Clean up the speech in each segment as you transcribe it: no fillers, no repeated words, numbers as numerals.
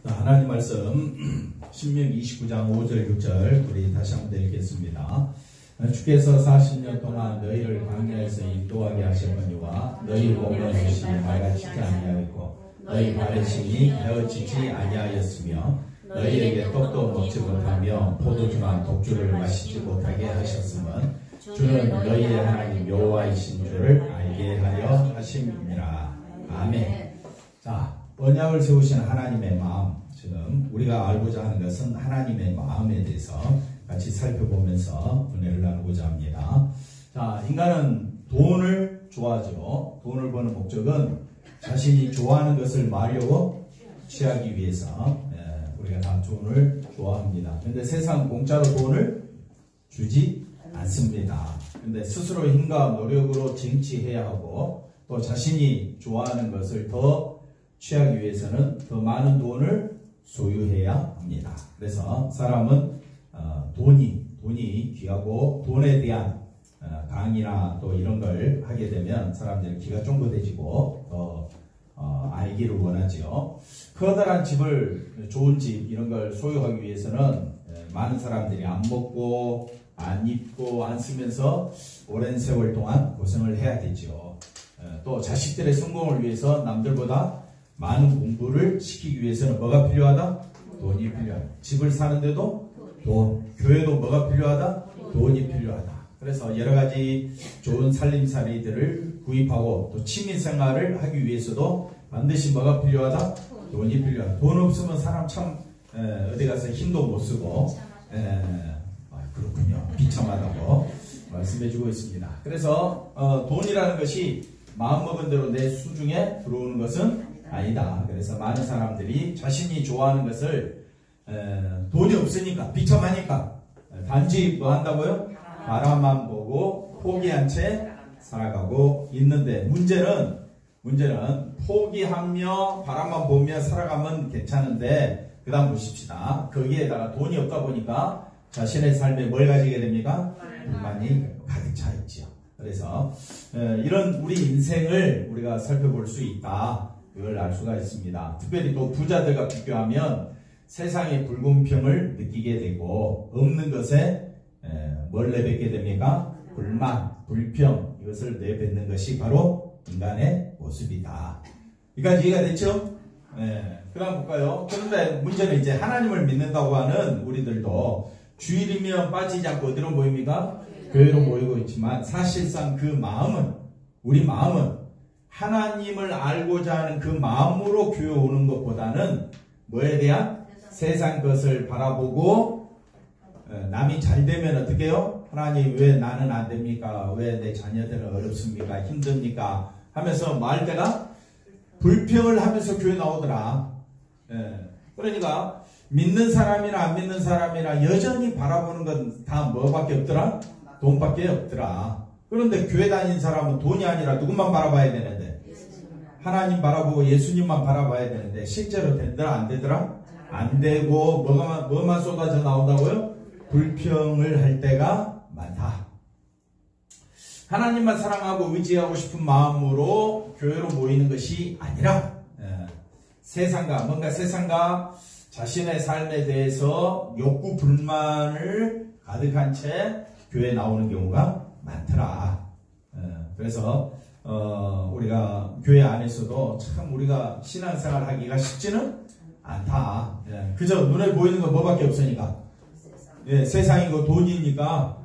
하나님 말씀 신명기 29장 5절 6절 우리 다시 한번 읽겠습니다. 주께서 40년 동안 너희를 광야에서 인도하게 하셨거니와 너희 몸은 열심히 맑아지지 아니하였고 너희 발의 심이 헤어지지 아니하였으며 너희에게 떡도 먹지 못하며 포도주나 독주를 마시지 못하게 하셨음은 주는 너희의 하나님 여호와이신 줄을 알게 하려 하심이니라. 아멘. 자, 언약을 세우신 하나님의 마음, 지금 우리가 알고자 하는 것은 하나님의 마음에 대해서 같이 살펴보면서 은혜를 나누고자 합니다. 자, 인간은 돈을 좋아하죠. 돈을 버는 목적은 자신이 좋아하는 것을 말려고 취하기 위해서 우리가 다 돈을 좋아합니다. 그런데 세상 공짜로 돈을 주지 않습니다. 그런데 스스로 힘과 노력으로 쟁취해야 하고 또 자신이 좋아하는 것을 더 취하기 위해서는 더 많은 돈을 소유해야 합니다. 그래서 사람은 돈이 귀하고 돈에 대한 강의나 또 이런 걸 하게 되면 사람들은 귀가 쫑긋해지고 더 알기를 원하지요. 커다란 집을, 좋은 집 이런 걸 소유하기 위해서는 많은 사람들이 안 먹고 안 입고 안 쓰면서 오랜 세월 동안 고생을 해야 되죠. 또 자식들의 성공을 위해서 남들보다 많은 공부를 시키기 위해서는 뭐가 필요하다? 돈이 필요하다. 집을 사는데도 돈, 교회도 뭐가 필요하다? 돈이 필요하다. 그래서 여러 가지 좋은 살림살이들을 구입하고 또 취미생활을 하기 위해서도 반드시 뭐가 필요하다? 돈이 필요하다. 돈 없으면 사람 참 어디 가서 힘도 못 쓰고 그렇군요. 비참하다고 말씀해주고 있습니다. 그래서 돈이라는 것이 마음먹은 대로 내 수중에 들어오는 것은 아니다. 그래서 많은 사람들이 자신이 좋아하는 것을 돈이 없으니까 비참하니까 단지 뭐 한다고요? 바라만 보고 포기한 채 살아가고 있는데 문제는 포기하며 바라만 보며 살아가면 괜찮은데 그 다음 보십시다. 거기에다가 돈이 없다 보니까 자신의 삶에 뭘 가지게 됩니까? 불만이 가득 차 있지요. 그래서 이런 우리 인생을 우리가 살펴볼 수 있다. 그걸 알 수가 있습니다. 특별히 또 부자들과 비교하면 세상의 불공평을 느끼게 되고 없는 것에 뭘 내뱉게 됩니까? 불만, 불평 이것을 내뱉는 것이 바로 인간의 모습이다. 여기까지 이해가 됐죠? 그 다음 볼까요? 그런데 문제는 이제 하나님을 믿는다고 하는 우리들도 주일이면 빠지지 않고 어디로 모입니까? 교회로 모이고 있지만 사실상 그 마음은 우리 마음은 하나님을 알고자 하는 그 마음으로 교회 오는 것보다는 뭐에 대한 세상 것을 바라보고 남이 잘 되면 어떻게 해요? 하나님 왜 나는 안 됩니까? 왜 내 자녀들은 어렵습니까? 힘듭니까? 하면서 뭐 할 때가 불평을 하면서 교회 나오더라. 그러니까 믿는 사람이나 안 믿는 사람이나 여전히 바라보는 건 다 뭐밖에 없더라? 돈밖에 없더라. 그런데 교회 다니는 사람은 돈이 아니라 누구만 바라봐야 되는데 하나님 바라보고 예수님만 바라봐야 되는데 실제로 되더라 안 되더라? 안 되고 뭐만 쏟아져 나온다고요? 불평을 할 때가 많다. 하나님만 사랑하고 의지하고 싶은 마음으로 교회로 모이는 것이 아니라 세상과 자신의 삶에 대해서 욕구 불만을 가득한 채 교회에 나오는 경우가 많더라. 그래서 우리가 교회 안에서도 참 우리가 신앙생활 하기가 쉽지는 않다. 그저 눈에 보이는 건 뭐밖에 없으니까. 세상이고 돈이니까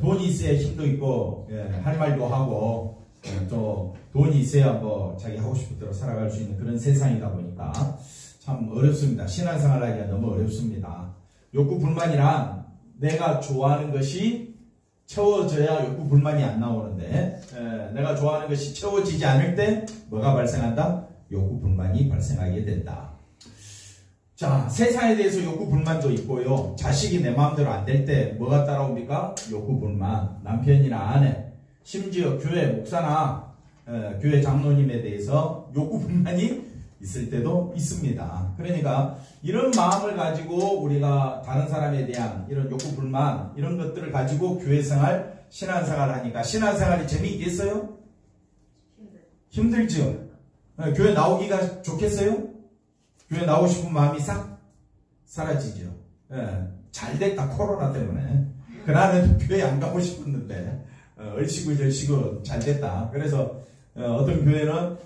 돈이 있어야 힘도 있고 할 말도 하고 또 돈이 있어야 뭐 자기 하고 싶은 대로 살아갈 수 있는 그런 세상이다 보니까 참 어렵습니다. 신앙생활 하기가 너무 어렵습니다. 욕구 불만이란 내가 좋아하는 것이 채워져야 욕구 불만이 안 나오는데 내가 좋아하는 것이 채워지지 않을 때 뭐가 발생한다? 욕구 불만이 발생하게 된다. 자, 세상에 대해서 욕구 불만도 있고요. 자식이 내 마음대로 안 될 때 뭐가 따라옵니까? 욕구 불만. 남편이나 아내, 심지어 교회 목사나 교회 장로님에 대해서 욕구 불만이 있을 때도 있습니다. 그러니까 이런 마음을 가지고 우리가 다른 사람에 대한 이런 욕구 불만 이런 것들을 가지고 교회생활, 신앙생활 하니까 신앙생활이 교회 나오고 싶은 마음이 싹 사라지죠. 예, 잘 됐다 코로나 때문에. 그나는 교회 안 가고 싶었는데 얼씨구절씨구 잘 됐다. 그래서 어떤 교회는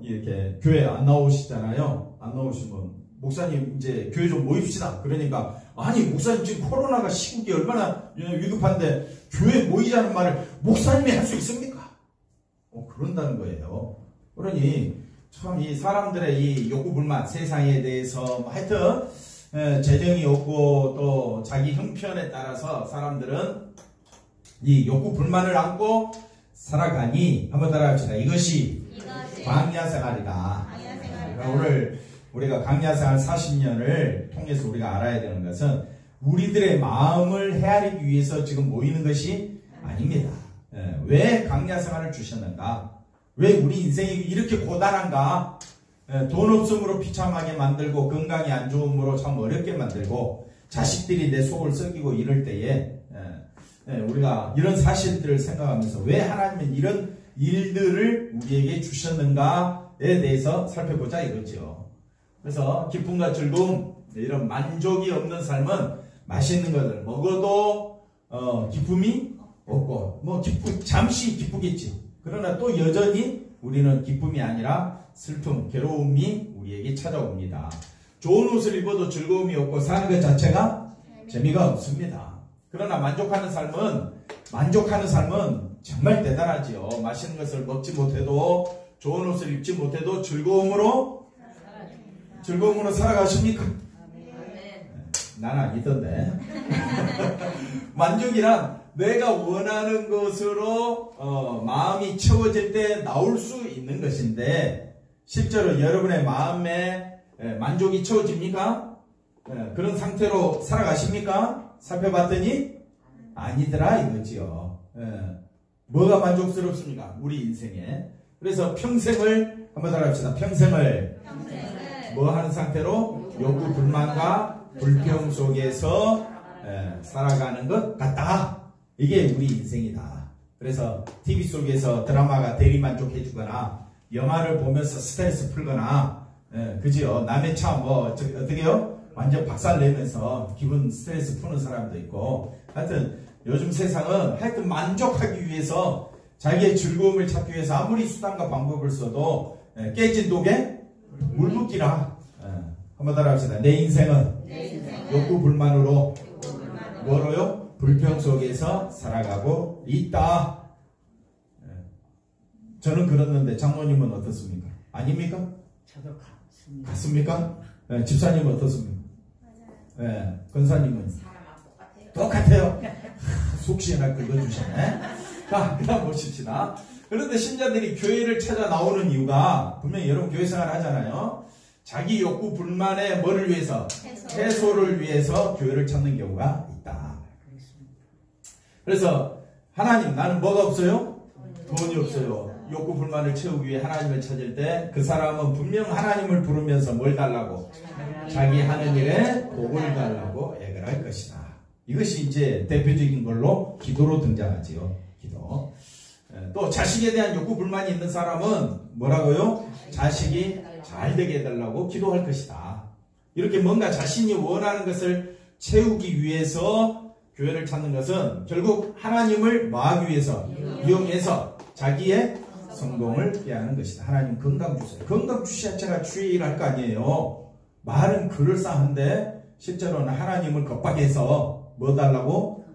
이렇게 교회 안 나오시잖아요. 안 나오시면 목사님 이제 교회 좀 모입시다. 그러니까 아니 목사님 지금 코로나가 시국이 얼마나 위급한데 교회 모이자는 말을 목사님이 할 수 있습니까? 그런다는 거예요. 그러니 참 이 사람들의 이 욕구 불만 세상에 대해서 하여튼 재정이 없고 또 자기 형편에 따라서 사람들은 이 욕구 불만을 안고 살아가니 한번 따라합시다. 이것이 광야 생활이다. 오늘 우리가 광야 생활 40년을 통해서 우리가 알아야 되는 것은 우리들의 마음을 헤아리기 위해서 지금 모이는 것이 아닙니다. 왜 광야 생활을 주셨는가? 왜 우리 인생이 이렇게 고단한가? 돈 없음으로 비참하게 만들고 건강이 안 좋음으로 참 어렵게 만들고 자식들이 내 속을 썩이고 이럴 때에 우리가 이런 사실들을 생각하면서 왜 하나님은 이런 일들을 우리에게 주셨는가에 대해서 살펴보자 이거죠. 그래서 기쁨과 즐거움, 이런 만족이 없는 삶은 맛있는 것을 먹어도 기쁨이 없고 잠시 기쁘겠지. 그러나 또 여전히 우리는 기쁨이 아니라 슬픔, 괴로움이 우리에게 찾아옵니다. 좋은 옷을 입어도 즐거움이 없고 사는 것 자체가 재미가 없습니다. 그러나 만족하는 삶은 정말 대단하지요. 맛있는 것을 먹지 못해도 좋은 옷을 입지 못해도 즐거움으로 살아가십니까? 난 아니던데. 만족이란 내가 원하는 것으로 마음이 채워질 때 나올 수 있는 것인데 실제로 여러분의 마음에 만족이 채워집니까? 그런 상태로 살아가십니까? 살펴봤더니 아니더라 이거지요. 뭐가 만족스럽습니까? 우리 인생에. 그래서 평생을 한번 따라합시다. 평생을 뭐 하는 상태로? 욕구 불만과 불평 속에서 살아가는 것 같다. 이게 우리 인생이다. 그래서 TV 속에서 드라마가 대리만족해주거나 영화를 보면서 스트레스 풀거나 그지요. 남의 차 어떻게요? 완전 박살내면서 기분 스트레스 푸는 사람도 있고 하여튼 요즘 세상은 하여튼 만족하기 위해서 자기의 즐거움을 찾기 위해서 아무리 수단과 방법을 써도 깨진 독에 물 붓기라. 한번 따라합시다. 내 인생은 욕구 불만으로 뭐로요? 불평 속에서 살아가고 있다. 저는 그렇는데 장모님은 어떻습니까? 아닙니까? 저도 같습니까? 집사님은 어떻습니까? 맞아요. 권사님은? 사람하고 똑같아요. 속시나 긁어주시네. 자, 그 다음 보십시다. 그런데 신자들이 교회를 찾아 나오는 이유가 분명히 여러분 교회 생활 하잖아요. 자기 욕구 불만의 뭐를 위해서? 해소를 위해서 교회를 찾는 경우가 있다. 그래서 하나님 나는 뭐가 없어요? 돈이 없어요. 욕구 불만을 채우기 위해 하나님을 찾을 때 그 사람은 분명 하나님을 부르면서 뭘 달라고? 자기 하는 일에 복을 달라고 애걸할 것이다. 이것이 이제 대표적인 걸로 기도로 등장하지요. 기도. 또 자식에 대한 욕구 불만이 있는 사람은 뭐라고요? 자식이 잘 되게 해달라고 기도할 것이다. 이렇게 뭔가 자신이 원하는 것을 채우기 위해서 교회를 찾는 것은 결국 하나님을 뭐하기 위해서? 이용해서 자기의 성공을 빼앗는 것이다. 하나님 건강 주세요. 건강 주셔야 제가 주의를 할 거 아니에요. 말은 그럴싸한데 실제로는 하나님을 겁박해서 뭐 달라고?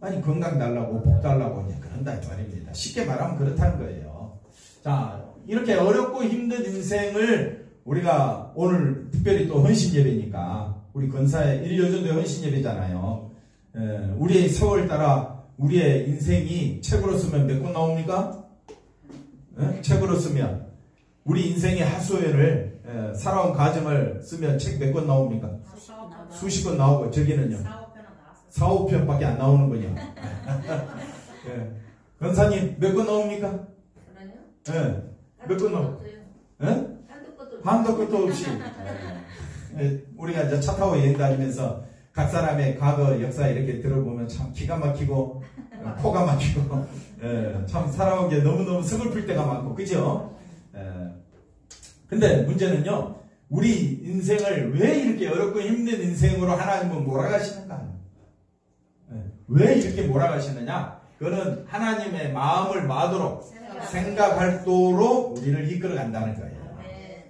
아니 건강 달라고 복 달라고 이제 그런다 이 말입니다. 쉽게 말하면 그렇다는 거예요. 자, 이렇게 어렵고 힘든 인생을 우리가 오늘 특별히 또 헌신 예배니까 우리 건사의 1여전도 헌신 예배잖아요. 우리의 세월 따라 우리의 인생이 책으로 쓰면 몇 권 나옵니까? 책으로 쓰면 우리 인생의 하소연을 살아온 과정을 쓰면 책 몇 권 나옵니까? 수십 권 나오고 저기는요 4, 5편밖에 안 나오는군요. 건사님 몇 권 나옵니까? 몇 권 나옵니까? 한도 끝도 없이 우리가 이제 차 타고 여행 다니면서 각 사람의 과거 역사 이렇게 들어보면 참 기가 막히고 코가 막히고 참 살아온 게 너무너무 서글플 때가 많고 그죠? 근데 문제는요 우리 인생을 왜 이렇게 어렵고 힘든 인생으로 하나님은 몰아가시는가? 왜 이렇게 몰아가시느냐? 그거는 하나님의 마음을 마도록 생각할도록 우리를 이끌어 간다는 거예요.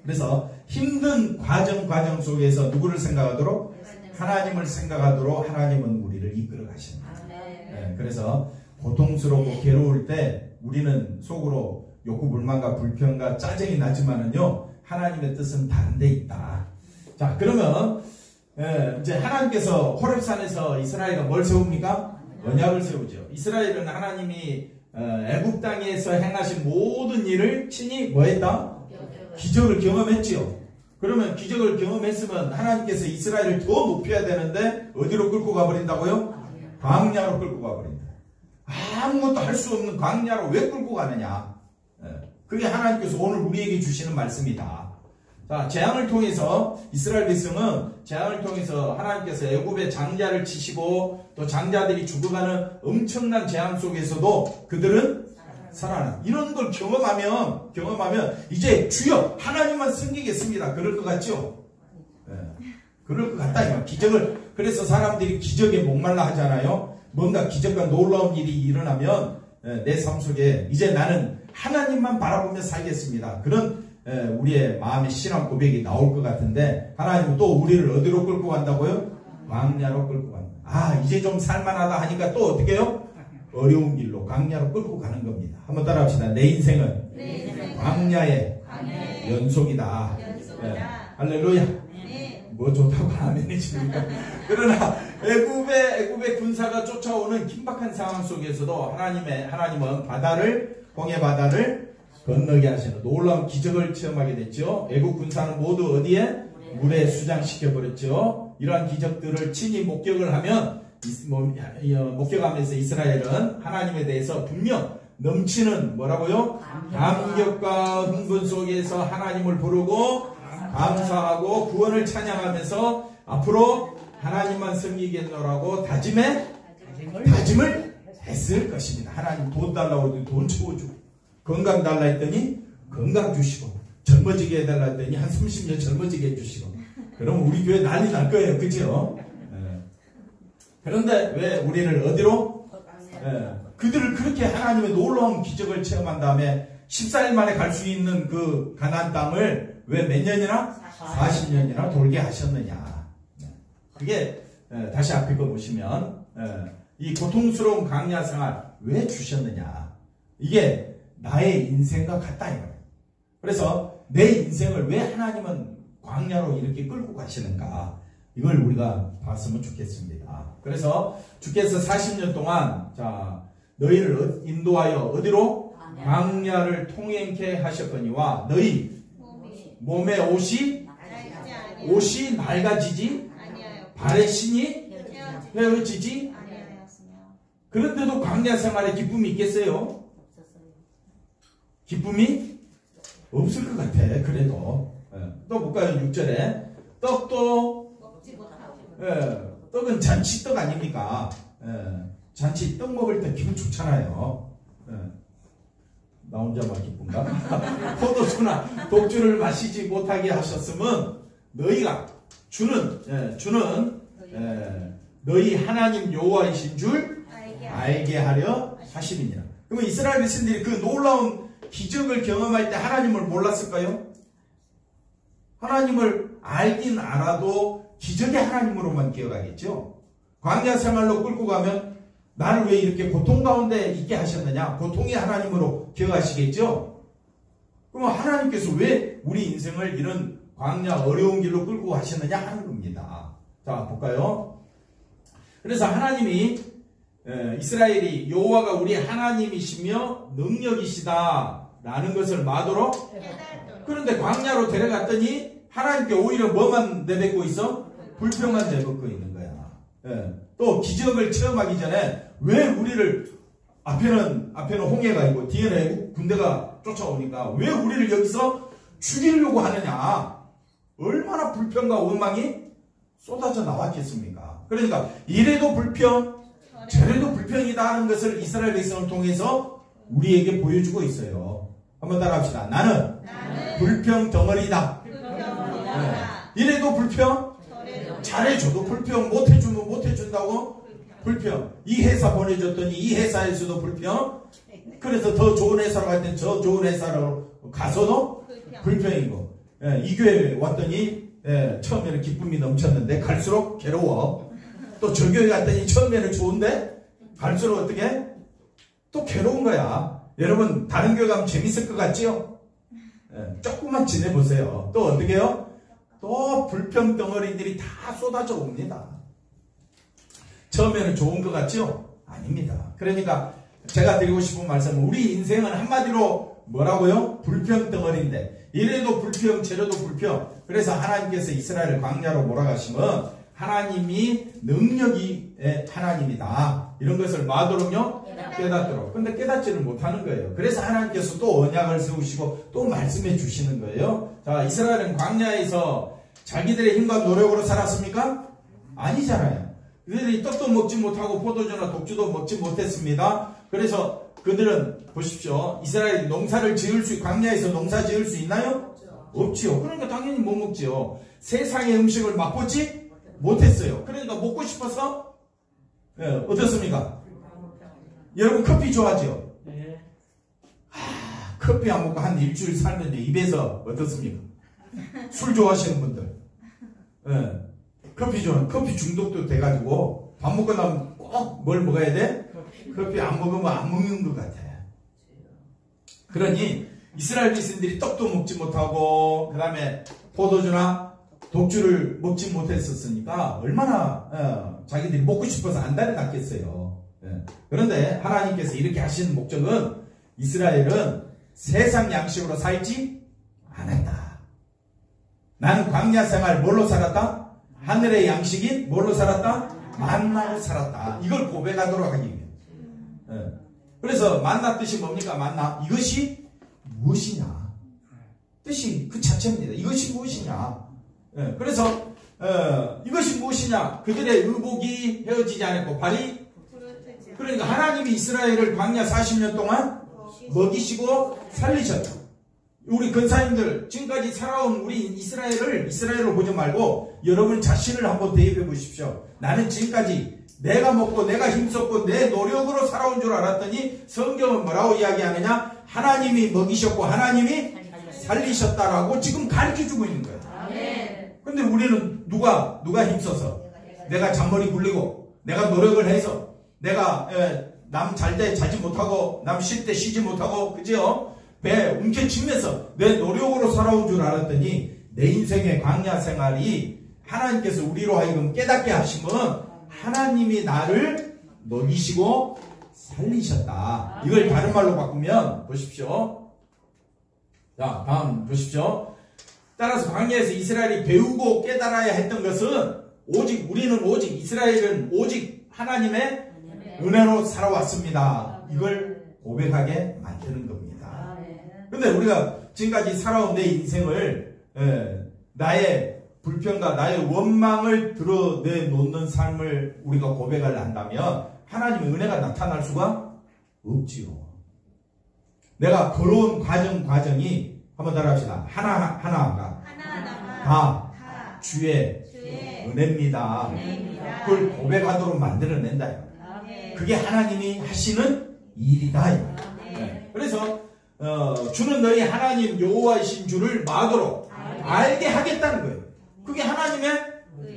그래서 힘든 과정 속에서 누구를 생각하도록? 하나님을 생각하도록 하나님은 우리를 이끌어 가십니다. 그래서 고통스럽고 괴로울 때 우리는 속으로 욕구, 불만과 불평과 짜증이 나지만은요, 하나님의 뜻은 다른 데 있다. 자, 그러면 이제 하나님께서 호렙산에서 이스라엘은 뭘 세웁니까? 언약을 세우죠. 이스라엘은 하나님이 애굽 땅에서 행하신 모든 일을 친히 뭐 했다? 기적을 경험했지요. 그러면 기적을 경험했으면 하나님께서 이스라엘을 더 높여야 되는데 어디로 끌고 가버린다고요? 광야로 끌고 가버린다. 아무것도 할 수 없는 광야로 왜 끌고 가느냐? 그게 하나님께서 오늘 우리에게 주시는 말씀이다. 자, 재앙을 통해서 이스라엘 백성은 재앙을 통해서 하나님께서 애굽의 장자를 치시고 또 장자들이 죽어가는 엄청난 재앙 속에서도 그들은 살아나. 이런 걸 경험하면 이제 주여 하나님만 섬기겠습니다. 그럴 것 같죠? 그럴 것 같다. 기적을, 그래서 사람들이 기적에 목말라 하잖아요. 뭔가 기적과 놀라운 일이 일어나면 내 삶 속에 이제 나는 하나님만 바라보며 살겠습니다. 그런 우리의 마음의 신앙 고백이 나올 것 같은데 하나님은 또 우리를 어디로 끌고 간다고요? 광야로 끌고 간다. 이제 좀 살만하다 하니까 또 어떻게 해요? 어려운 길로 광야로 끌고 가는 겁니다. 한번 따라합시다. 내 인생은 광야의 연속이다. 할렐루야. 뭐 좋다고 아멘 해줍니까? 그러나 애굽의 군사가 쫓아오는 긴박한 상황 속에서도 하나님은 홍해 바다를 건너게 하시는 놀라운 기적을 체험하게 됐죠. 애국 군사는 모두 어디에? 물에 수장시켜 버렸죠. 이러한 기적들을 친히 목격하면서 이스라엘은 하나님에 대해서 분명 넘치는 뭐라고요? 감격과 흥분 속에서 하나님을 부르고 감사하고 구원을 찬양하면서 앞으로 하나님만 섬기겠노라고 다짐을 했을 것입니다. 하나님 돈 달라고 했더니 돈 채워주고, 건강 달라 했더니 건강 주시고, 젊어지게 해달라 했더니 한 30년 젊어지게 해주시고, 그러면 우리 교회 난리 날 거예요. 그죠? 그런데 왜 우리를 어디로? 그들을 그렇게 하나님의 놀라운 기적을 체험한 다음에 14일 만에 갈 수 있는 그 가나안 땅을 왜 몇 년이나? 40년이나 돌게 하셨느냐. 그게 다시 앞에 거 보시면 이 고통스러운 광야 생활 왜 주셨느냐. 이게 나의 인생과 같다 이거예요. 그래서 내 인생을 왜 하나님은 광야로 이렇게 끌고 가시는가. 이걸 우리가 봤으면 좋겠습니다. 그래서 주께서 40년 동안 너희를 인도하여 어디로? 광야를 통행케 하셨거니와 너희 몸에 옷이 낡아지지 발의 신이 헤어지지. 그런데도 광야 생활에 기쁨이 있겠어요? 기쁨이 없을 것 같아. 그래도 또 볼까요? 6절에 떡도 떡은 잔치떡 아닙니까? 잔치 떡 먹을 때 기분 좋잖아요. 나 혼자만 기쁜가? 포도주나 독주를 마시지 못하게 하셨으면 너희가 주는 너희 하나님 여호와이신 줄 알게 하려 하심이니라. 그러면 이스라엘 백성들이 그 놀라운 기적을 경험할 때 하나님을 몰랐을까요? 하나님을 알긴 알아도 기적의 하나님으로만 기억하겠죠. 광야 생활로 끌고 가면 나를 왜 이렇게 고통 가운데 있게 하셨느냐? 고통의 하나님으로 기억하시겠죠? 그럼 하나님께서 왜 우리 인생을 이런 광야 어려운 길로 끌고 가셨느냐 하는 겁니다. 자, 볼까요? 그래서 하나님이 이스라엘이 여호와가 우리 하나님이시며 능력이시다라는 것을 마도록, 그런데 광야로 데려갔더니 하나님께 오히려 뭐만 내뱉고 있어? 불평만 내뱉고 있는 거야. 또 기적을 체험하기 전에 왜 우리를 앞에는 홍해가 있고 뒤에는 군대가 쫓아오니까 왜 우리를 여기서 죽이려고 하느냐? 얼마나 불평과 원망이 쏟아져 나왔겠습니까? 그러니까 이래도 불평, 저래도 불평이다 하는 것을 이스라엘 백성을 통해서 우리에게 보여주고 있어요. 한번 따라합시다. 나는 불평 덩어리다. 이래도 불평? 잘해줘도 불평. 못해주면 못해준다고? 불평. 이 회사 보내줬더니 이 회사에서도 불평. 그래서 더 좋은 회사로 갈 땐 저 좋은 회사로 가서도 불평이고. 예, 이 교회에 왔더니 처음에는 기쁨이 넘쳤는데 갈수록 괴로워. 또 저 교회 갔더니 처음에는 좋은데 갈수록 어떻게? 또 괴로운 거야. 여러분 다른 교회 가면 재밌을 것 같지요? 조금만 지내보세요. 또 어떻게 해요? 또 불평 덩어리들이 다 쏟아져 옵니다. 처음에는 좋은 것 같죠? 아닙니다. 그러니까 제가 드리고 싶은 말씀은 우리 인생은 한마디로 뭐라고요? 불평 덩어리인데 이래도 불평 저래도 불평. 그래서 하나님께서 이스라엘을 광야로 몰아가시면 하나님이 능력이 하나님이다. 이런 것을 뭐하도록요? 깨닫도록. 근데 깨닫지를 못하는 거예요. 그래서 하나님께서 또 언약을 세우시고 또 말씀해 주시는 거예요. 자, 이스라엘은 광야에서 자기들의 힘과 노력으로 살았습니까? 아니잖아요. 그들이 떡도 먹지 못하고 포도주나 독주도 먹지 못했습니다. 그래서 그들은 보십시오. 이스라엘이 농사를 지을 수, 광야에서 농사 지을 수 있나요? 없지요. 그러니까 당연히 못 먹지요. 세상의 음식을 맛보지 못했어요. 그러니까 먹고 싶어서 어떻습니까? 여러분 커피 좋아하죠? 네. 커피 안 먹고 한 일주일 살면 입에서 어떻습니까? 술 좋아하시는 분들, 커피 좋아하는 커피 중독도 돼가지고 밥 먹고 나면 꼭 뭘 먹어야 돼? 커피 안 먹으면 안 먹는 것 같아. 그러니 이스라엘 백성들이 떡도 먹지 못하고 그 다음에 포도주나 독주를 먹지 못했었으니까 얼마나 자기들이 먹고 싶어서 안달이 났겠어요. 그런데 하나님께서 이렇게 하시는 목적은 이스라엘은 세상 양식으로 살지 않았다. 나는 광야 생활 뭘로 살았다? 하늘의 양식인 뭘로 살았다? 만나로 살았다. 이걸 고백하도록 하기 위해. 그래서 만나 뜻이 뭡니까? 만나. 이것이 무엇이냐? 뜻이 그 자체입니다. 이것이 무엇이냐? 그래서 이것이 무엇이냐? 그들의 의복이 헤어지지 않았고 발이, 그러니까 하나님이 이스라엘을 광야 40년 동안 먹이시고 살리셨다. 우리 근사님들 지금까지 살아온 우리 이스라엘로 보지 말고 여러분 자신을 한번 대입해 보십시오. 나는 지금까지 내가 먹고 내가 힘썼고 내 노력으로 살아온 줄 알았더니 성경은 뭐라고 이야기하느냐? 하나님이 먹이셨고 하나님이 살리셨다라고 지금 가르쳐주고 있는 거예요. 근데 우리는 누가 힘써서 내가 잔머리 굴리고 내가 노력을 해서 내가 남 잘 때 자지 못하고 남 쉴 때 쉬지 못하고 그죠? 배 움켜쥐면서 내 노력으로 살아온 줄 알았더니 내 인생의 광야 생활이 하나님께서 우리로 하여금 깨닫게 하시면 하나님이 나를 먹이시고 살리셨다. 이걸 다른 말로 바꾸면 보십시오. 자, 다음 보십시오. 따라서 광야에서 이스라엘이 배우고 깨달아야 했던 것은 이스라엘은 오직 하나님의 은혜로 살아왔습니다. 이걸 고백하게 만드는 겁니다. 근데 우리가 지금까지 살아온 내 인생을 나의 불평과 나의 원망을 드러내놓는 삶을 우리가 고백을 한다면 하나님의 은혜가 나타날 수가 없지요. 내가 걸어온 과정이 한번 따라합시다. 하나하나가 다 주의 은혜입니다. 그걸 고백하도록 만들어낸다. 그게 하나님이 하시는 일이다. 그래서 주는 너희 하나님 여호와이신 줄을 마도록 알게 하겠다는 거예요. 그게 하나님의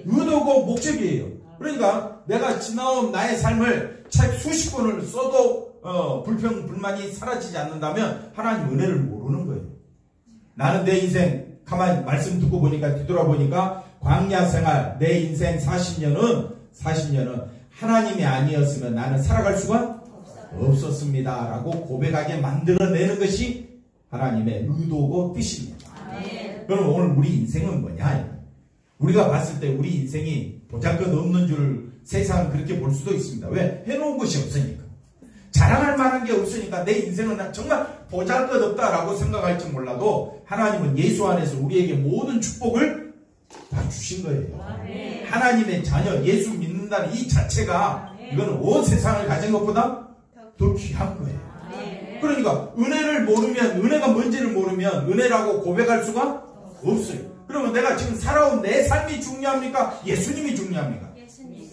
의도고 목적이에요. 그러니까 내가 지나온 나의 삶을 책 수십 번을 써도 불평 불만이 사라지지 않는다면 하나님 은혜를 모르는 거예요. 나는 내 인생 가만히 말씀 듣고 보니까 뒤돌아보니까 광야 생활 내 인생 40년은 하나님이 아니었으면 나는 살아갈 수가 없었습니다 라고 고백하게 만들어내는 것이 하나님의 의도고 뜻입니다. 그럼 오늘 우리 인생은 뭐냐? 우리가 봤을 때 우리 인생이 보잘것없는 줄 세상은 그렇게 볼 수도 있습니다. 왜? 해놓은 것이 없으니까. 자랑할 만한 게 없으니까 내 인생은 정말 보잘것없다라고 생각할지 몰라도 하나님은 예수 안에서 우리에게 모든 축복을 다 주신 거예요. 하나님의 자녀 예수 믿는다는 이 자체가 이거는 온 세상을 가진 것보다 더 귀한 거예요. 그러니까 은혜를 모르면, 은혜가 뭔지를 모르면 은혜라고 고백할 수가 없어요. 그러면 내가 지금 살아온 내 삶이 중요합니까? 예수님이 중요합니까? 예수님.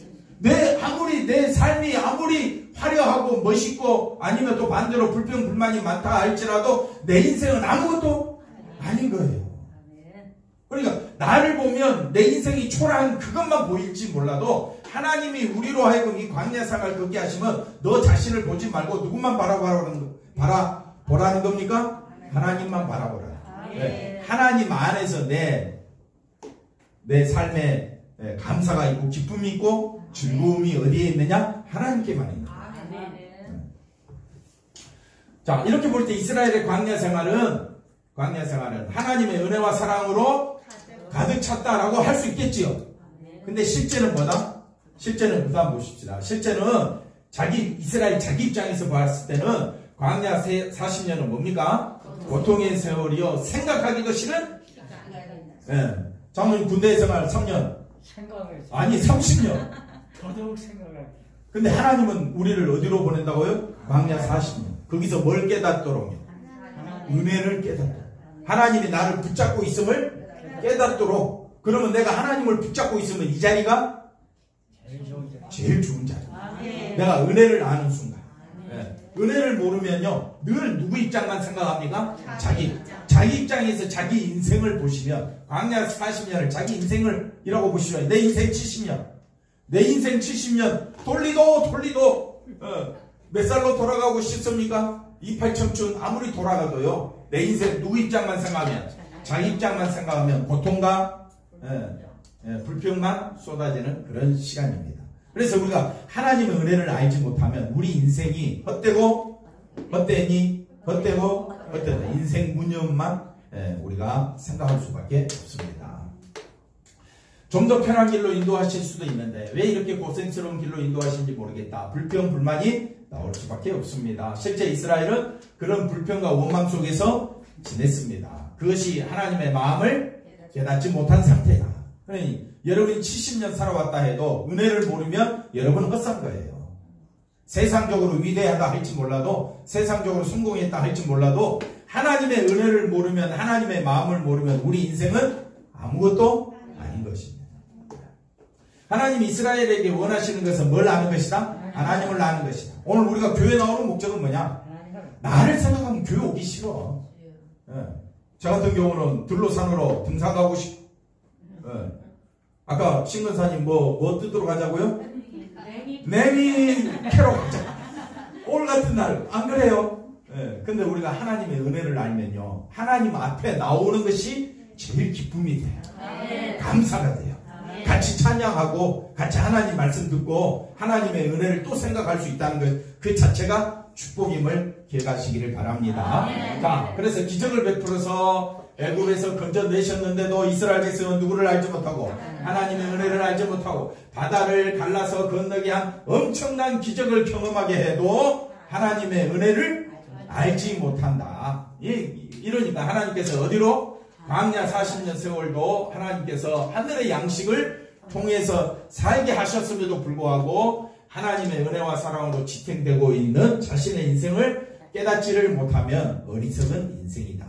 아무리 내 삶이 아무리 화려하고 멋있고 아니면 또 반대로 불평불만이 많다 할지라도 내 인생은 아무것도 아닌 거예요. 그러니까 나를 보면 내 인생이 초라한 그것만 보일지 몰라도 하나님이 우리로 하여금 이 광야 생활을 걷게 하시면 너 자신을 보지 말고 누구만 바라보라는 겁니까? 하나님만 바라보라. 네. 하나님 안에서 내 삶에 감사가 있고 기쁨이 있고 즐거움이 어디에 있느냐? 하나님께만 있는 거예요. 자, 이렇게 볼 때 이스라엘의 광야 생활은 하나님의 은혜와 사랑으로 가득 찼다라고 할 수 있겠지요. 근데 실제는 뭐다? 실제는 한번 보십시다. 실제는 이스라엘 자기 입장에서 봤을 때는 광야 40년은 뭡니까? 고통의 세월이요. 생각하기도 싫은? 예. 장로님 군대 생활 3년. 아니, 30년. 더더욱 생각을. 근데 하나님은 우리를 어디로 보낸다고요? 광야 40년. 거기서 뭘 깨닫도록요? 은혜를 깨닫도록. 하나님이 나를 붙잡고 있음을 깨닫도록. 그러면 내가 하나님을 붙잡고 있으면 이 자리가 제일 좋은 자리. 내가 은혜를 아는 순간. 네. 은혜를 모르면요, 늘 누구 입장만 생각합니까? 자기 입장에서 자기 인생을 보시면, 광야 40년을 자기 인생을 이라고 보시면, 내 인생 70년. 내 인생 70년, 돌리도, 몇 살로 돌아가고 싶습니까? 28 청춘 아무리 돌아가도요, 내 인생 누구 입장만 생각하면, 자기 입장만 생각하면 고통과 불평만 쏟아지는 그런 시간입니다. 그래서 우리가 하나님의 은혜를 알지 못하면 우리 인생이 헛되다. 인생 무념만 우리가 생각할 수밖에 없습니다. 좀 더 편한 길로 인도하실 수도 있는데 왜 이렇게 고생스러운 길로 인도하시는지 모르겠다. 불평, 불만이 나올 수밖에 없습니다. 실제 이스라엘은 그런 불평과 원망 속에서 지냈습니다. 그것이 하나님의 마음을 깨닫지 못한 상태다. 그러니 여러분이 70년 살아왔다 해도 은혜를 모르면 여러분은 헛산 거예요. 세상적으로 위대하다 할지 몰라도, 세상적으로 성공했다 할지 몰라도 하나님의 은혜를 모르면, 하나님의 마음을 모르면 우리 인생은 아무것도 아닌 것입니다. 하나님이 이스라엘에게 원하시는 것은 뭘 아는 것이다? 하나님을 아는 것이다. 오늘 우리가 교회 나오는 목적은 뭐냐? 나를 생각하면 교회 오기 싫어. 저 같은 경우는 들로산으로 등산 가고 싶어. 아까 신근사님 뭐 뜯으러 가자고요? 매미 캐러 가자. 오늘 같은 날 안 그래요? 근데 우리가 하나님의 은혜를 알면요, 하나님 앞에 나오는 것이 제일 기쁨이 돼요. 감사가 돼요. 같이 찬양하고 같이 하나님 말씀 듣고 하나님의 은혜를 또 생각할 수 있다는 것, 그 자체가 축복임을 기억하시기를 바랍니다. 자, 그래서 기적을 베풀어서 애굽에서 건져내셨는데도 이스라엘 백성은 누구를 알지 못하고 하나님의 은혜를 알지 못하고 바다를 갈라서 건너게 한 엄청난 기적을 경험하게 해도 하나님의 은혜를 알지 못한다. 이러니까 하나님께서 어디로? 광야 40년 세월도 하나님께서 하늘의 양식을 통해서 살게 하셨음에도 불구하고 하나님의 은혜와 사랑으로 지탱되고 있는 자신의 인생을 깨닫지를 못하면 어리석은 인생이다.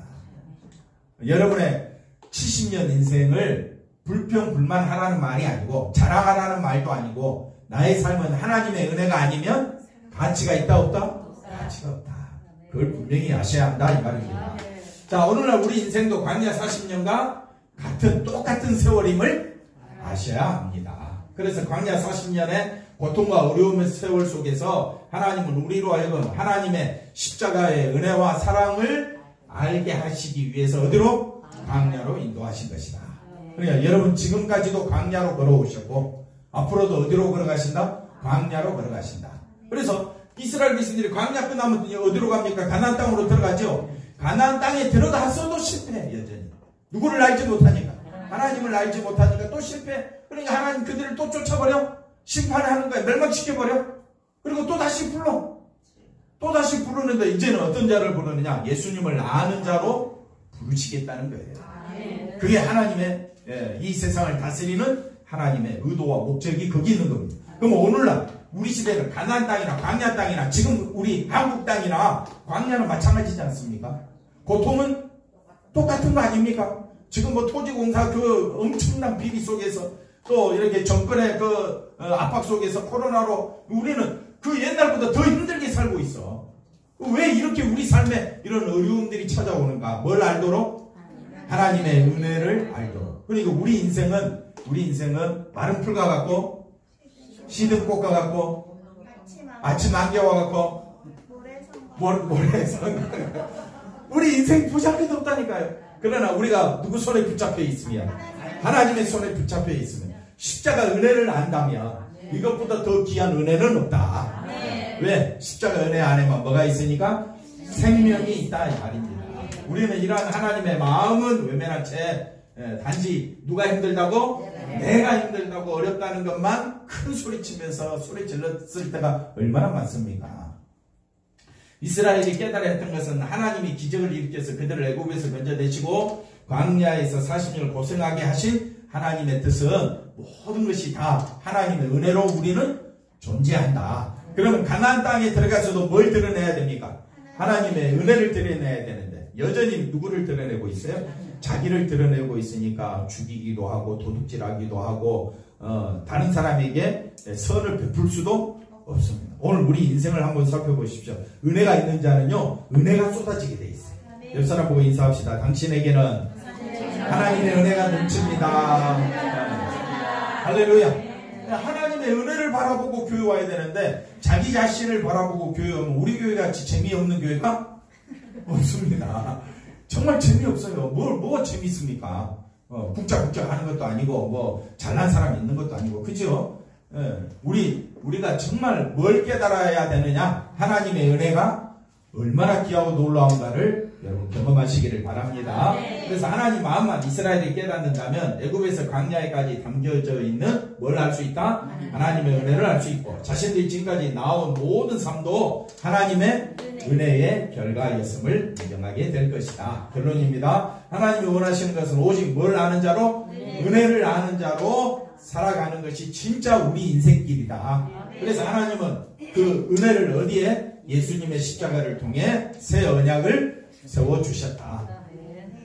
여러분의 70년 인생을 불평불만하라는 말이 아니고 자랑하라는 말도 아니고, 나의 삶은 하나님의 은혜가 아니면 가치가 있다 없다? 가치가 없다. 그걸 분명히 아셔야 한다 이 말입니다. 자, 오늘날 우리 인생도 광야 40년과 똑같은 세월임을 아셔야 합니다. 그래서 광야 40년의 고통과 어려움의 세월 속에서 하나님은 우리로 하여금 하나님의 십자가의 은혜와 사랑을 알게 하시기 위해서 어디로? 광야로 인도하신 것이다. 그러니까 여러분 지금까지도 광야로 걸어오셨고 앞으로도 어디로 걸어가신다? 광야로 걸어가신다. 그래서 이스라엘 백성들이 광야 끝나면 어디로 갑니까? 가나안 땅으로 들어가죠. 가나안 땅에 들어갔어도 실패해. 여전히 누구를 알지 못하니까, 하나님을 알지 못하니까 또 실패. 그러니까 하나님 그들을 또 쫓아버려, 심판하는 거야. 멸망시켜버려. 그리고 또 다시 불러. 또 다시 부르는데 이제는 어떤 자를 부르느냐? 예수님을 아는 자로 부르시겠다는 거예요. 그게 하나님의 이 세상을 다스리는 하나님의 의도와 목적이 거기 있는 겁니다. 그럼 오늘날 우리 시대는 가나안 땅이나 광야 땅이나 지금 우리 한국 땅이나 광야는 마찬가지지 않습니까? 고통은 똑같은 거 아닙니까? 지금 뭐 토지공사 그 엄청난 비리 속에서 또 이렇게 정권의 그 압박 속에서 코로나로 우리는 그 옛날보다 더 힘들게 살고 있어. 왜 이렇게 우리 삶에 이런 어려움들이 찾아오는가? 뭘 알도록? 하나님의 은혜를 알도록. 그러니까 우리 인생은 마른 풀과 같고 시든 꽃과 같고 아침 안개와 같고 모래성 우리 인생 부잡게 없다니까요. 그러나 우리가 누구 손에 붙잡혀 있으면 하나님의 손에 붙잡혀 있으면 십자가 은혜를 안다면 이것보다 더 귀한 은혜는 없다. 왜? 십자가 은혜 안에만 뭐가 있으니까 생명이 있다 이 말입니다. 우리는 이러한 하나님의 마음은 외면한 채 단지 누가 힘들다고? 내가 힘들다고 어렵다는 것만 큰 소리치면서 소리 질렀을 때가 얼마나 많습니까? 이스라엘이 깨달아 했던 것은 하나님이 기적을 일으켜서 그들을 애굽에서 건져내시고 광야에서 40년을 고생하게 하신 하나님의 뜻은 모든 것이 다 하나님의 은혜로 우리는 존재한다. 그러면 가나안 땅에 들어가서도 뭘 드러내야 됩니까? 하나님의 은혜를 드러내야 되는데 여전히 누구를 드러내고 있어요? 자기를 드러내고 있으니까 죽이기도 하고 도둑질하기도 하고 다른 사람에게 선을 베풀 수도 없습니다. 오늘 우리 인생을 한번 살펴보십시오. 은혜가 있는 자는요 은혜가 쏟아지게 돼 있어요. 옆 사람 보고 인사합시다. 당신에게는 하나님의 은혜가 넘칩니다. 할렐루야. 하나님의 은혜를 바라보고 교회 와야 되는데 자기 자신을 바라보고 교회 오면 우리 교회같이 재미없는 교회가 없습니다. 정말 재미없어요. 뭐가 재미있습니까? 북적북적 하는 것도 아니고 뭐 잘난 사람 있는 것도 아니고 그죠? 우리가 정말 뭘 깨달아야 되느냐? 하나님의 은혜가 얼마나 귀하고 놀라운가를 여러분 경험하시기를 바랍니다. 그래서 하나님 마음만 이스라엘이 깨닫는다면 애굽에서 광야에까지 담겨져 있는 뭘 할 수 있다? 하나님의 은혜를 알 수 있고 자신들이 지금까지 나온 모든 삶도 하나님의 은혜의 결과였음을 인정하게 될 것이다. 결론입니다. 하나님이 원하시는 것은 오직 뭘 아는 자로? 은혜를 아는 자로 살아가는 것이 진짜 우리 인생길이다. 그래서 하나님은 그 은혜를 어디에? 예수님의 십자가를 통해 새 언약을 세워주셨다.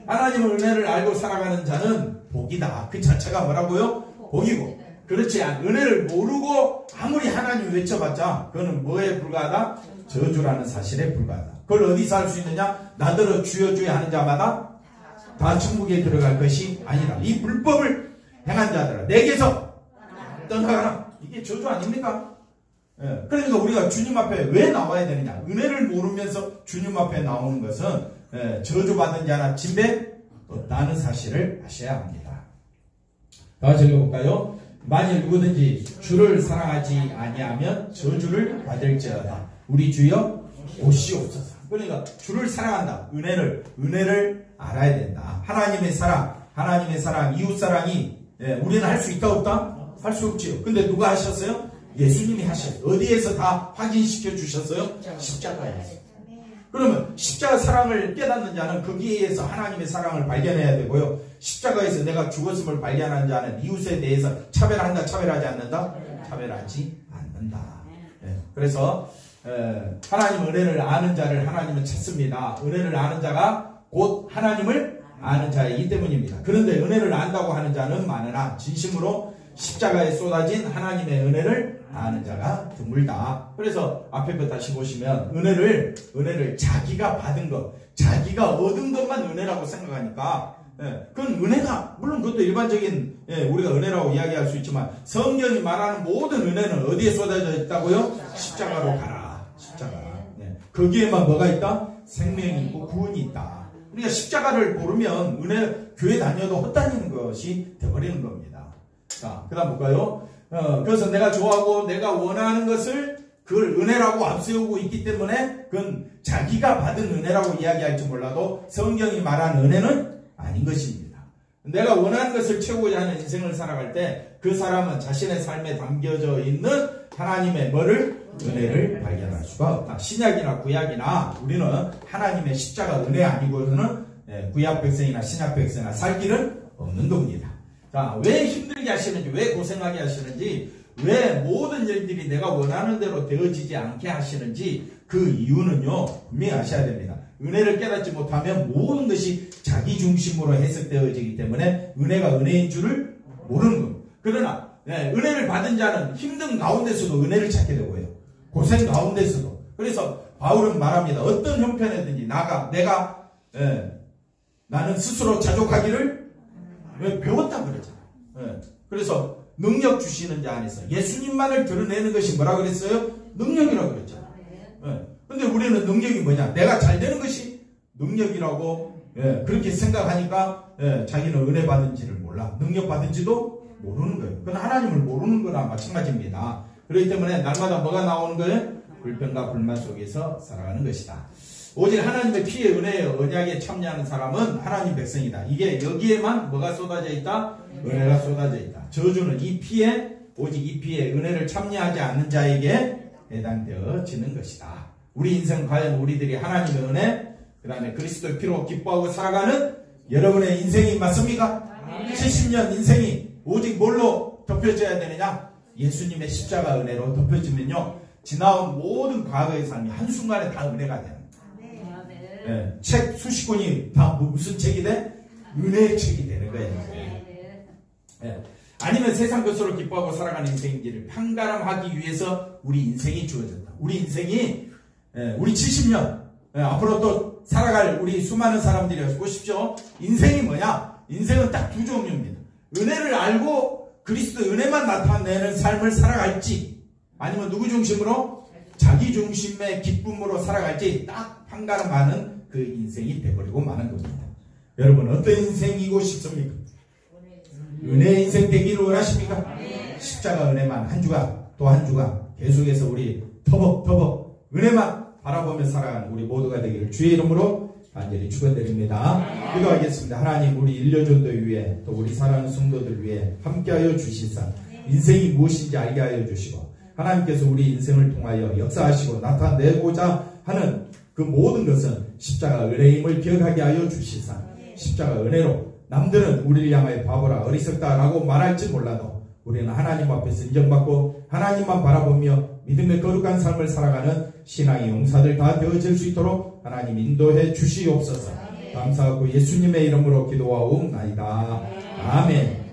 하나님의 은혜를 알고 살아가는 자는 복이다. 그 자체가 뭐라고요? 복이고. 그렇지 않 은혜를 모르고 아무리 하나님 외쳐봤자 그거는 뭐에 불과하다? 저주라는 사실에 불과하다. 그걸 어디서 할 수 있느냐? 나더러 주여 주여 하는 자마다 다 천국에 들어갈 것이 아니다. 이 불법을 행한 자들아 내게서 떠나가라. 이게 저주 아닙니까? 그러니까 우리가 주님 앞에 왜 나와야 되느냐? 은혜를 모르면서 주님 앞에 나오는 것은 저주받은 자나 진배 없다는 사실을 아셔야 합니다. 다시 읽어볼까요? 만일 누구든지 주를 사랑하지 아니하면 저주를 받을지어다. 우리 주여 오시옵소서. 그러니까 주를 사랑한다. 은혜를 알아야 된다. 하나님의 사랑, 이웃 사랑이 우리는 할 수 있다 없다? 할 수 없지요. 근데 누가 하셨어요? 예수님이 하셨어요. 어디에서 다 확인시켜 주셨어요? 십자가에서. 그러면 십자가 사랑을 깨닫는 자는 거기에서 하나님의 사랑을 발견해야 되고요. 십자가에서 내가 죽었음을 발견한 자는 이웃에 대해서 차별한다, 차별하지 않는다? 차별하지 않는다. 그래서 하나님 은혜를 아는 자를 하나님은 찾습니다. 은혜를 아는 자가 곧 하나님을 아는 자이기 때문입니다. 그런데 은혜를 안다고 하는 자는 많으나 진심으로 십자가에 쏟아진 하나님의 은혜를 아는 자가 드물다. 그래서 앞에 거 다시 보시면 은혜를 자기가 받은 것, 자기가 얻은 것만 은혜라고 생각하니까 그건 은혜가 물론 그것도 일반적인 우리가 은혜라고 이야기할 수 있지만 성경이 말하는 모든 은혜는 어디에 쏟아져 있다고요? 십자가로 가라. 십자가. 거기에만 뭐가 있다? 생명이 있고 구원이 있다. 우리가 십자가를 모르면 교회 다녀도 헛다니는 것이 되어버리는 겁니다. 자, 그 다음 볼까요? 그래서 내가 좋아하고 내가 원하는 것을 그걸 은혜라고 앞세우고 있기 때문에 그건 자기가 받은 은혜라고 이야기할지 몰라도 성경이 말하는 은혜는 아닌 것입니다. 내가 원하는 것을 채우고자 하는 인생을 살아갈 때 그 사람은 자신의 삶에 담겨져 있는 하나님의 은혜를 발견할 수가 없다. 신약이나 구약이나 우리는 하나님의 십자가 은혜 아니고서는 구약 백성이나 신약 백성이나 살 길은 없는 겁니다. 자, 왜 힘들게 하시는지, 왜 고생하게 하시는지, 왜 모든 일들이 내가 원하는 대로 되어지지 않게 하시는지 그 이유는요 분명히 아셔야 됩니다. 은혜를 깨닫지 못하면 모든 것이 자기 중심으로 해석되어지기 때문에 은혜가 은혜인 줄을 모르는 겁니다. 그러나 은혜를 받은 자는 힘든 가운데서도 은혜를 찾게 되고요. 고생 가운데서도. 그래서 바울은 말합니다. 어떤 형편이든지 나는 스스로 자족하기를 배웠다 그러잖아요. 그래서 능력 주시는 자 안에서 예수님만을 드러내는 것이 뭐라 그랬어요? 능력이라고 그랬잖아요. 근데 우리는 능력이 뭐냐? 내가 잘 되는 것이 능력이라고 그렇게 생각하니까 자기는 은혜 받은지를 몰라. 능력 받은지도 모르는 거예요. 그건 하나님을 모르는 거나 마찬가지입니다. 그렇기 때문에 날마다 뭐가 나오는 거예요? 불평과 불만 속에서 살아가는 것이다. 오직 하나님의 피의 은혜의 언약에 참여하는 사람은 하나님 백성이다. 이게 여기에만 뭐가 쏟아져 있다? 은혜가 쏟아져 있다. 저주는 오직 이 피에 은혜를 참여하지 않는 자에게 해당되어지는 것이다. 우리 인생 과연 우리들이 하나님의 은혜, 그 다음에 그리스도의 피로 기뻐하고 살아가는 여러분의 인생이 맞습니까? 70년 인생이 오직 뭘로 덮여져야 되느냐? 예수님의 십자가 은혜로 덮여지면요, 지나온 모든 과거의 삶이 한순간에 다 은혜가 되는 거예요. 책 수십 권이 다 무슨 책이 돼? 은혜의 책이 되는 거예요. 아니면 세상 것으로 기뻐하고 살아가는 인생인지를 판가름하기 위해서 우리 인생이 주어졌다. 우리 인생이 우리 70년 앞으로 또 살아갈 우리 수많은 사람들이 보십시오. 인생이 뭐냐? 인생은 딱 두 종류입니다. 은혜를 알고 그리스도 은혜만 나타내는 삶을 살아갈지, 아니면 누구 중심으로? 자기 중심의 기쁨으로 살아갈지 딱 판가름하는 그 인생이 돼버리고 마는 겁니다. 여러분 어떤 인생이고 싶습니까? 은혜 인생 되기를 원하십니까? 십자가 은혜만 한 주간 또 한 주간 계속해서 우리 터벅터벅 은혜만 바라보며 살아가는 우리 모두가 되기를 주의 이름으로 간절히 축원드립니다. 기도하겠습니다. 하나님, 우리 일려조들 위해 또 우리 사랑하는 성도들 위해 함께하여 주시사 인생이 무엇인지 알게 하여 주시고, 하나님께서 우리 인생을 통하여 역사하시고 나타내고자 하는 그 모든 것은 십자가 은혜임을 기억하게 하여 주시사 십자가 은혜로 남들은 우리를 향하여 바보라 어리석다라고 말할지 몰라도 우리는 하나님 앞에서 인정받고 하나님만 바라보며 믿음의 거룩한 삶을 살아가는 신앙의 용사들 다 되어질 수 있도록 하나님 인도해 주시옵소서. 감사하고 예수님의 이름으로 기도하옵나이다. 아멘.